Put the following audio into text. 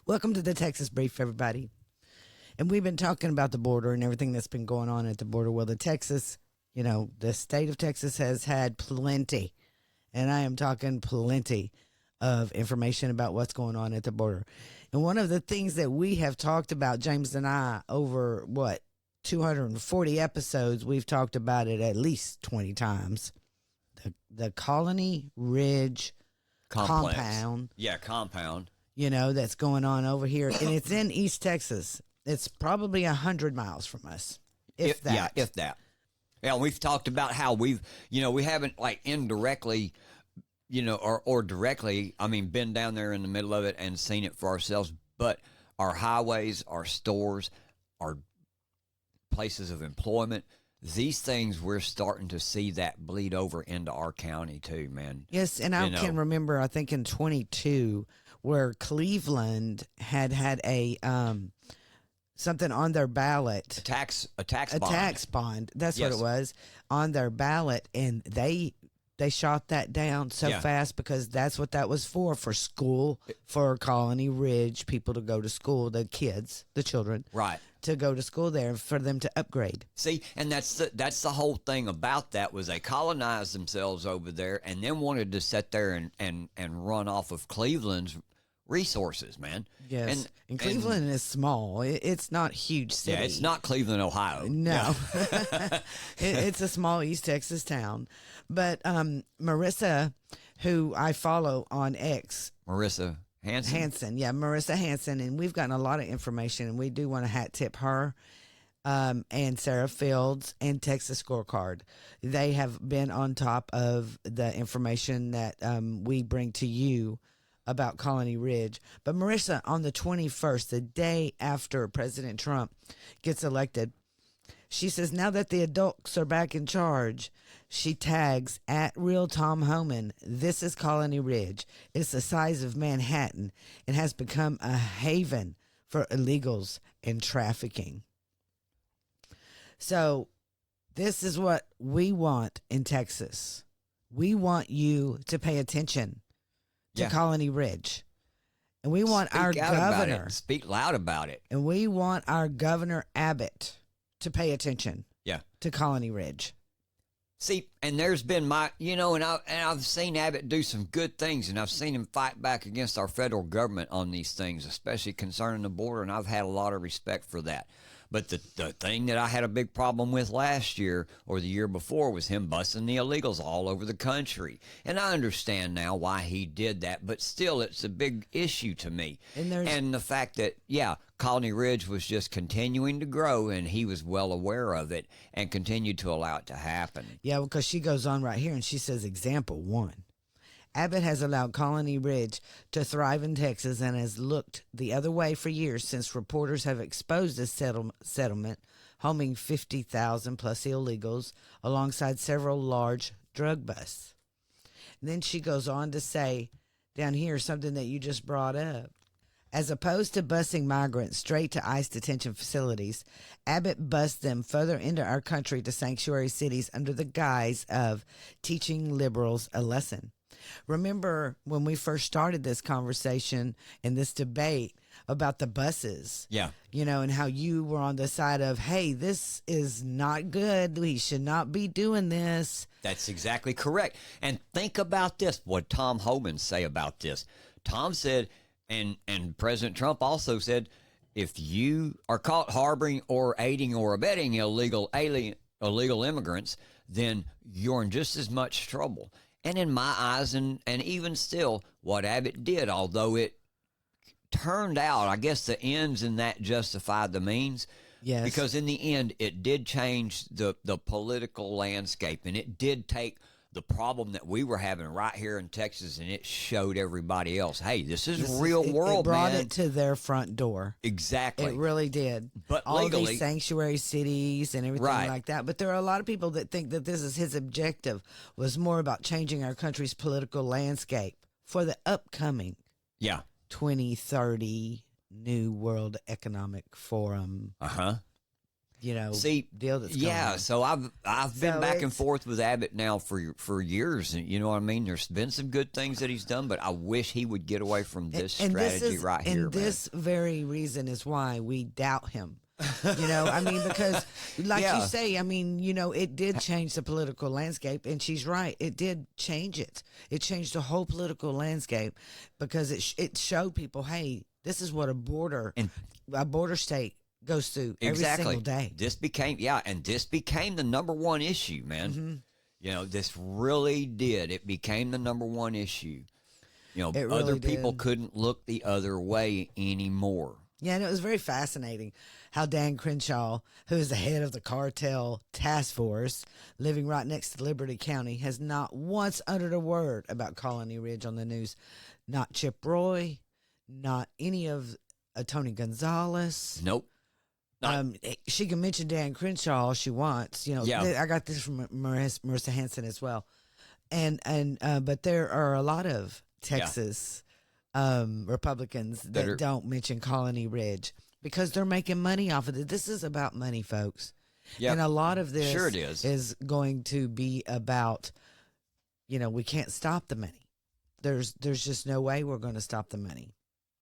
Welcome to the Texas Brief, everybody. And we've been talking about the border and everything that's been going on at the border. Well, the state of Texas has had plenty, and I am talking plenty of information about what's going on at the border. And one of the things that we have talked about, James and I, over 240 episodes, we've talked about it at least 20 times. The Colony Ridge compound. Yeah, compound. That's going on over here. And it's in East Texas. It's probably 100 miles from us, if that. Yeah, if that. Yeah, we've talked about how we haven't indirectly, or directly, been down there in the middle of it and seen it for ourselves. But our highways, our stores, our places of employment, these things, we're starting to see that bleed over into our county too, man. Yes, and I can remember, I think in 22, where Cleveland had a something on their ballot. A tax bond. That's what it was, on their ballot, and they shot that down so fast because that's what that was for school, for Colony Ridge people to go to school, the kids, the children. Right. To go to school there, for them to upgrade. See, and that's the whole thing about that, was they colonized themselves over there and then wanted to sit there and run off of Cleveland's resources, man. Yes, and Cleveland is small. It's not huge city. Yeah, it's not Cleveland, Ohio. No. It's a small East Texas town. But Marissa, who I follow on X. Marissa Hanson. Yeah, Marissa Hanson. And we've gotten a lot of information, and we do want to hat tip her and Sarah Fields and Texas Scorecard. They have been on top of the information that we bring to you about Colony Ridge. But Marissa, on the 21st, the day after President Trump gets elected, she says, now that the adults are back in charge, she tags at Real Tom Homan. This is Colony Ridge. It's the size of Manhattan and has become a haven for illegals and trafficking. So this is what we want in Texas. We want you to pay attention to Colony Ridge. And we want our governor. Speak loud about it. And we want our Governor Abbott to pay attention to Colony Ridge. See, and there's been I've seen Abbott do some good things, and I've seen him fight back against our federal government on these things, especially concerning the border, and I've had a lot of respect for that. But the thing that I had a big problem with last year or the year before was him busting the illegals all over the country. And I understand now why he did that, but still it's a big issue to me. And the fact that, Colony Ridge was just continuing to grow, and he was well aware of it and continued to allow it to happen. Yeah, because she goes on right here and she says, example 1. Abbott has allowed Colony Ridge to thrive in Texas and has looked the other way for years since reporters have exposed this settlement, homing 50,000 plus illegals alongside several large drug busts. And then she goes on to say down here something that you just brought up. As opposed to busing migrants straight to ICE detention facilities, Abbott bussed them further into our country to sanctuary cities under the guise of teaching liberals a lesson. Remember when we first started this conversation and this debate about the buses? Yeah. And how you were on the side of, hey, this is not good. We should not be doing this. That's exactly correct. And think about this, what Tom Homan say about this. Tom said, and President Trump also said, if you are caught harboring or aiding or abetting illegal immigrants, then you're in just as much trouble. And in my eyes, and even still, what Abbott did, although it turned out, I guess the ends in that justified the means. Yes. Because in the end, it did change the political landscape, and it did take the problem that we were having right here in Texas, and it showed everybody else, hey, this is real world, it brought man. it to their front door. Exactly. It really did. But all legally, these sanctuary cities and everything like that. But there are a lot of people that think that this is his objective, was more about changing our country's political landscape for the upcoming 2030 New World Economic Forum. Uh-huh. deal that's going yeah. on. So I've been So back and it's- forth with Abbott now for years, and you know what I mean. There's been some good things that he's done, but I wish he would get away from this strategy right here. And this very reason is why we doubt him. I mean, because like Yeah. you say, I mean, it did change the political landscape, and she's right. It did change it. It changed the whole political landscape because it showed people, hey, this is what a border state goes through every single day. This became the number one issue, man. Mm-hmm. This really did. It became the number one issue. It really other people did. couldn't look the other way anymore. Yeah, and it was very fascinating how Dan Crenshaw, who is the head of the Cartel task force, living right next to Liberty County, has not once uttered a word about Colony Ridge on the news. Not Chip Roy, not any of Tony Gonzalez. Nope. She can mention Dan Crenshaw all she wants. I got this from Marissa Hanson as well, but there are a lot of Texas Republicans that don't mention Colony Ridge because they're making money off of it. This is about money, folks. Yep. And a lot of this Sure it is going to be about, we can't stop the money. There's just no way we're going to stop the money.